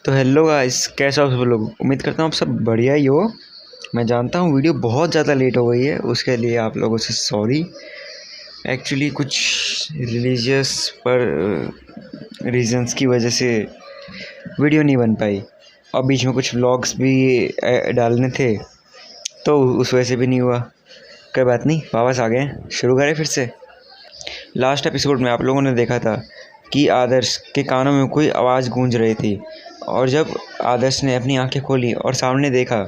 तो hello guys, कैसे हो आप सब लोग। उम्मीद करता हूँ आप सब बढ़िया ही हो। मैं जानता हूँ वीडियो बहुत ज़्यादा लेट हो गई है, उसके लिए आप लोगों से सॉरी। एक्चुअली कुछ रिलीजियस पर रीजंस की वजह से वीडियो नहीं बन पाई, और बीच में कुछ व्लॉग्स भी डालने थे, तो उस वजह से भी नहीं हुआ। कोई बात नहीं, वापस आ गए, शुरू करें फिर से। लास्ट एपिसोड में आप लोगों ने देखा था कि आदर्श के कानों में कोई आवाज़ गूंज रही थी, और जब आदर्श ने अपनी आंखें खोली और सामने देखा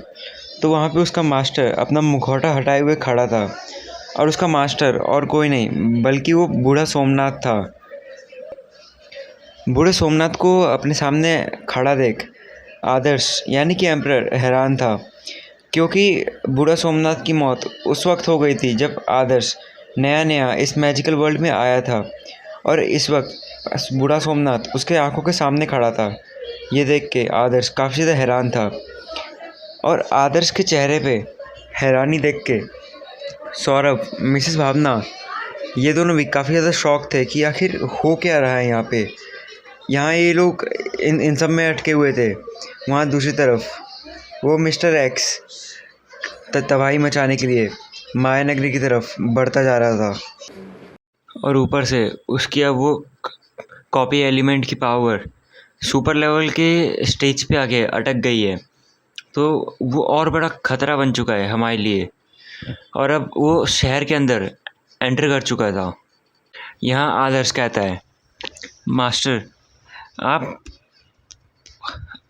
तो वहाँ पे उसका मास्टर अपना मुखौटा हटाए हुए खड़ा था। और उसका मास्टर और कोई नहीं बल्कि वो बूढ़ा सोमनाथ था। बूढ़े सोमनाथ को अपने सामने खड़ा देख आदर्श यानी कि एम्परर हैरान था, क्योंकि बूढ़ा सोमनाथ की मौत उस वक्त हो गई थी जब आदर्श नया नया इस मैजिकल वर्ल्ड में आया था। और इस वक्त बूढ़ा सोमनाथ उसके आंखों के सामने खड़ा था। ये देख के आदर्श काफ़ी ज़्यादा हैरान था, और आदर्श के चेहरे पे हैरानी देख के सौरभ, मिसेस भावना, ये दोनों भी काफ़ी ज़्यादा शॉक थे कि आखिर हो क्या रहा है यहाँ पे। यहाँ ये लोग इन इन सब में अटके हुए थे। वहाँ दूसरी तरफ वो मिस्टर एक्स तबाही मचाने के लिए माया नगरी की तरफ बढ़ता जा रहा था, और ऊपर से उसकी अब वो कॉपी एलिमेंट की पावर सुपर लेवल के स्टेज पे आके अटक गई है। तो वो और बड़ा खतरा बन चुका है हमारे लिए, और अब वो शहर के अंदर एंटर कर चुका था। यहाँ आदर्श कहता है, मास्टर आप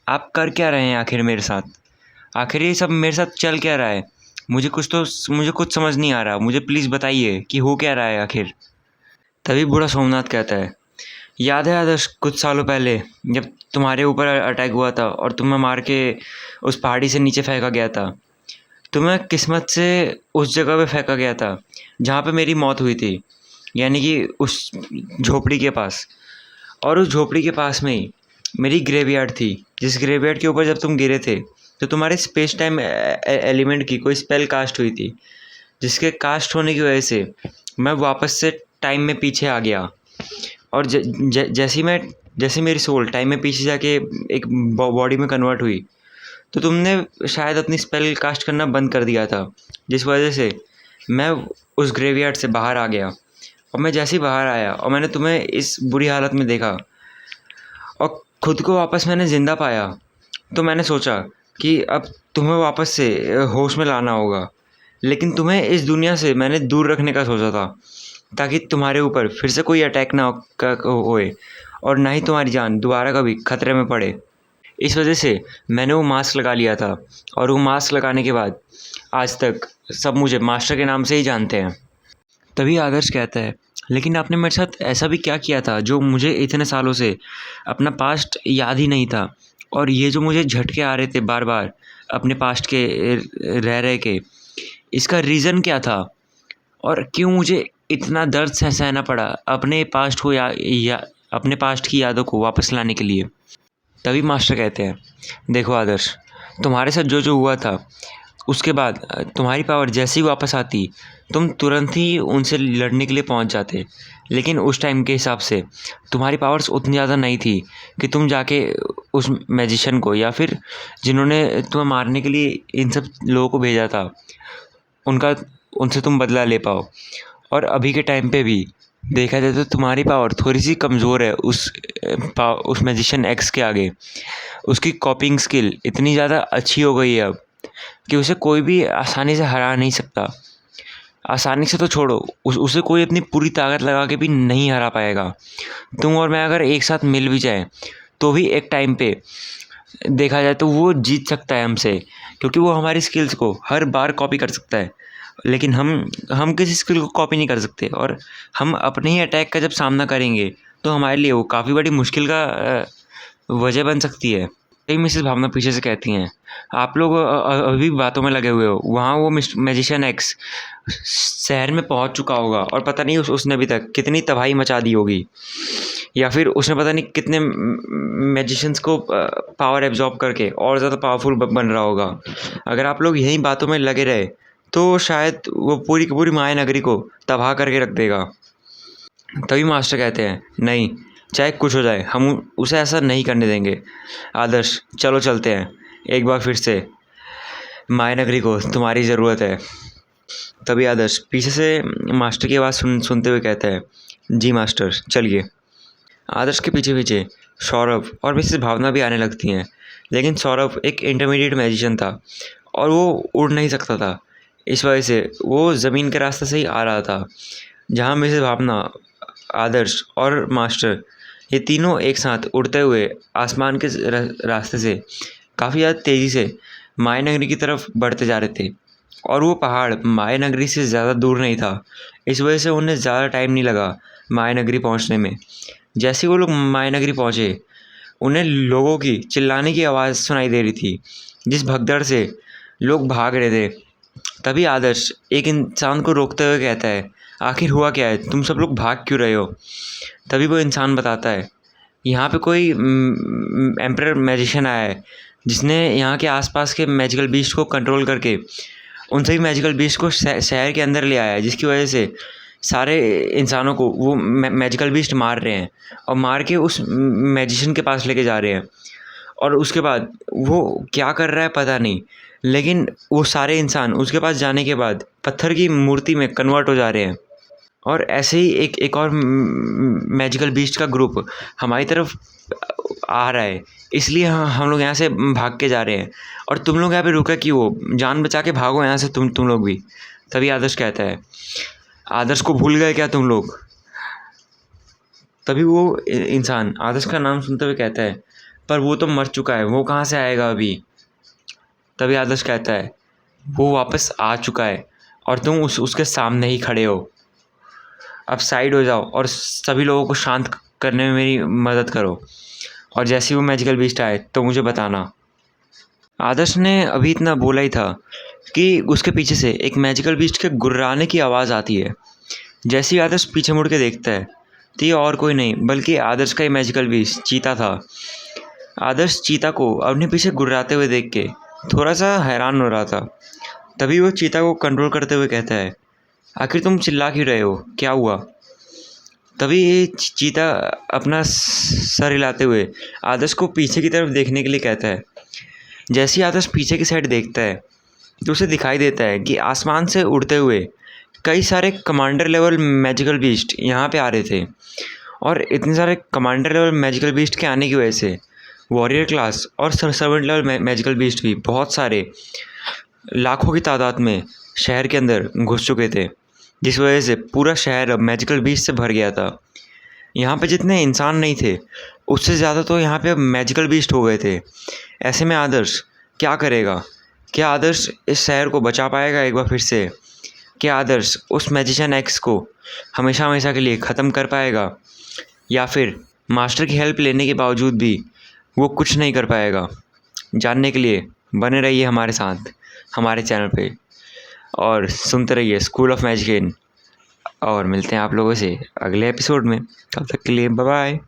आप कर क्या रहे हैं आखिर मेरे साथ। आखिर ये सब मेरे साथ चल क्या रहा है। मुझे कुछ समझ नहीं आ रहा। मुझे प्लीज़ बताइए कि हो क्या रहा है आखिर। तभी बूढ़ा सोमनाथ कहता है, याद है आदर्श, कुछ सालों पहले जब तुम्हारे ऊपर अटैक हुआ था और तुम्हें मार के उस पहाड़ी से नीचे फेंका गया था। तुम्हें किस्मत से उस जगह पे फेंका गया था जहाँ पे मेरी मौत हुई थी, यानी कि उस झोपड़ी के पास। और उस झोपड़ी के पास में ही मेरी ग्रेवयार्ड थी, जिस ग्रेवयार्ड के ऊपर जब तुम गिरे थे तो तुम्हारे स्पेस टाइम एलिमेंट की कोई स्पेल कास्ट हुई थी, जिसके कास्ट होने की वजह से मैं वापस से टाइम में पीछे आ गया। और जैसे मेरी सोल टाइम में पीछे जाके एक बॉडी में कन्वर्ट हुई, तो तुमने शायद अपनी स्पेल कास्ट करना बंद कर दिया था, जिस वजह से मैं उस ग्रेवयार्ड से बाहर आ गया। और मैं जैसे ही बाहर आया और मैंने तुम्हें इस बुरी हालत में देखा और खुद को वापस मैंने ज़िंदा पाया, तो मैंने सोचा कि अब तुम्हें वापस से होश में लाना होगा। लेकिन तुम्हें इस दुनिया से मैंने दूर रखने का सोचा था, ताकि तुम्हारे ऊपर फिर से कोई अटैक ना होए, और ना ही तुम्हारी जान दोबारा कभी खतरे में पड़े। इस वजह से मैंने वो मास्क लगा लिया था, और वो मास्क लगाने के बाद आज तक सब मुझे मास्टर के नाम से ही जानते हैं। तभी आदर्श कहता है, लेकिन आपने मेरे साथ ऐसा भी क्या किया था जो मुझे इतने सालों से अपना पास्ट याद ही नहीं था। और ये जो मुझे झटके आ रहे थे बार बार अपने पास्ट के रह रह के, इसका रीज़न क्या था, और क्यों मुझे इतना दर्द सहना पड़ा अपने पास्ट को अपने पास्ट की यादों को वापस लाने के लिए। तभी मास्टर कहते हैं, देखो आदर्श, तुम्हारे साथ जो जो हुआ था उसके बाद तुम्हारी पावर जैसे ही वापस आती, तुम तुरंत ही उनसे लड़ने के लिए पहुंच जाते। लेकिन उस टाइम के हिसाब से तुम्हारी पावर्स उतनी ज़्यादा नहीं थी कि तुम जाके उस मैजिशियन को, या फिर जिन्होंने तुम्हें मारने के लिए इन सब लोगों को भेजा था, उनका उनसे तुम बदला ले पाओ। और अभी के टाइम पे भी देखा जाए तो तुम्हारी पावर थोड़ी सी कमज़ोर है उस मैजिशियन एक्स के आगे। उसकी कॉपिंग स्किल इतनी ज़्यादा अच्छी हो गई है अब कि उसे कोई भी आसानी से हरा नहीं सकता। आसानी से तो छोड़ो, उसे कोई अपनी पूरी ताकत लगा के भी नहीं हरा पाएगा। तुम और मैं अगर एक साथ मिल भी जाएं तो भी एक टाइम पे देखा जाए तो वो जीत सकता है हमसे, क्योंकि वो हमारी स्किल्स को हर बार कॉपी कर सकता है। लेकिन हम किसी स्किल को कॉपी नहीं कर सकते, और हम अपने ही अटैक का जब सामना करेंगे तो हमारे लिए वो काफ़ी बड़ी मुश्किल का वजह बन सकती है। एक मिसेस भावना पीछे से कहती हैं, आप लोग अभी बातों में लगे हुए हो। वहाँ वो मैजिशियन एक्स शहर में पहुँच चुका होगा, और पता नहीं उसने अभी तक कितनी तबाही मचा दी होगी, या फिर उसने पता नहीं कितने मैजिशियंस को पावर एब्जॉर्ब करके और ज़्यादा पावरफुल बन रहा होगा। अगर आप लोग यहीं बातों में लगे रहे तो शायद वो पूरी की पूरी माया नगरी को तबाह करके रख देगा। तभी मास्टर कहते हैं, नहीं, चाहे कुछ हो जाए, हम उसे ऐसा नहीं करने देंगे। आदर्श, चलो चलते हैं, एक बार फिर से मायानगरी को तुम्हारी ज़रूरत है। तभी आदर्श पीछे से मास्टर की आवाज़ सुनते हुए कहता है, जी मास्टर, चलिए। आदर्श के पीछे पीछे सौरभ और मिसेस भावना भी आने लगती हैं, लेकिन सौरभ एक इंटरमीडिएट मैजिशियन था और वो उड़ नहीं सकता था। इस वजह से वो ज़मीन के रास्ते से ही आ रहा था। जहाँ मिसेस भावना, आदर्श और मास्टर, ये तीनों एक साथ उड़ते हुए आसमान के रास्ते से काफ़ी ज़्यादा तेज़ी से मायानगरी की तरफ बढ़ते जा रहे थे। और वो पहाड़ मायानगरी से ज़्यादा दूर नहीं था, इस वजह से उन्हें ज़्यादा टाइम नहीं लगा मायानगरी पहुंचने में। जैसे ही वो लोग मायानगरी पहुंचे, उन्हें लोगों की चिल्लाने की आवाज़ सुनाई दे रही थी, जिस भगदड़ से लोग भाग रहे थे। तभी आदर्श एक इंसान को रोकते हुए कहता है, आखिर हुआ क्या है, तुम सब लोग भाग क्यों रहे हो? तभी वो इंसान बताता है, यहाँ पे कोई एम्परर मैजिशियन आया है, जिसने यहाँ के आसपास के मैजिकल बीस्ट को कंट्रोल करके उन सभी मैजिकल बीस्ट को शहर के अंदर ले आया है, जिसकी वजह से सारे इंसानों को वो मैजिकल बीस्ट मार रहे हैं और मार के उस मैजिशियन के पास लेके जा रहे हैं। और उसके बाद वो क्या कर रहा है पता नहीं, लेकिन वो सारे इंसान उसके पास जाने के बाद पत्थर की मूर्ति में कन्वर्ट हो जा रहे हैं। और ऐसे ही एक और मैजिकल बीस्ट का ग्रुप हमारी तरफ आ रहा है, इसलिए हम लोग यहाँ से भाग के जा रहे हैं। और तुम लोग यहाँ पे रुके क्यों हो? जान बचा के भागो यहाँ से तुम लोग भी। तभी आदर्श कहता है, आदर्श को भूल गए क्या तुम लोग? तभी वो इंसान आदर्श का नाम सुनते हुए कहता है, पर वो तो मर चुका है, वो कहाँ से आएगा अभी? तभी आदर्श कहता है, वो वापस आ चुका है और तुम उसके सामने ही खड़े हो। अब साइड हो जाओ और सभी लोगों को शांत करने में मेरी मदद करो, और जैसे ही वो मैजिकल बीस्ट आए तो मुझे बताना। आदर्श ने अभी इतना बोला ही था कि उसके पीछे से एक मैजिकल बीस्ट के गुर्राने की आवाज़ आती है। जैसे ही आदर्श पीछे मुड़ के देखता है तो ये और कोई नहीं बल्कि आदर्श का ही मैजिकल बीस्ट चीता था। आदर्श चीता को अपने पीछे गुर्राते हुए देख के थोड़ा सा हैरान हो रहा था। तभी वो चीता को कंट्रोल करते हुए कहता है, आखिर तुम चिल्ला क्यों रहे हो, क्या हुआ? तभी ये चीता अपना सर हिलाते हुए आदर्श को पीछे की तरफ देखने के लिए कहता है। जैसे ही आदर्श पीछे की साइड देखता है तो उसे दिखाई देता है कि आसमान से उड़ते हुए कई सारे कमांडर लेवल मैजिकल बीस्ट यहाँ पे आ रहे थे। और इतने सारे कमांडर लेवल मैजिकल बीस्ट के आने की वजह से वॉरियर क्लास और सर्वेंट लेवल मैजिकल बीस्ट भी बहुत सारे लाखों की तादाद में शहर के अंदर घुस चुके थे, जिस वजह से पूरा शहर अब मैजिकल बीस्ट से भर गया था। यहाँ पे जितने इंसान नहीं थे उससे ज़्यादा तो यहाँ पे अब मैजिकल बीस्ट हो गए थे। ऐसे में आदर्श क्या करेगा? क्या आदर्श इस शहर को बचा पाएगा एक बार फिर से? क्या आदर्श उस मैजिशियन एक्स को हमेशा हमेशा के लिए ख़त्म कर पाएगा, या फिर मास्टर की हेल्प लेने के बावजूद भी वो कुछ नहीं कर पाएगा? जानने के लिए बने रहिए हमारे साथ हमारे चैनल पे और सुनते रहिए स्कूल ऑफ मैजिक। और मिलते हैं आप लोगों से अगले एपिसोड में। तब तक के लिए बाय बाय।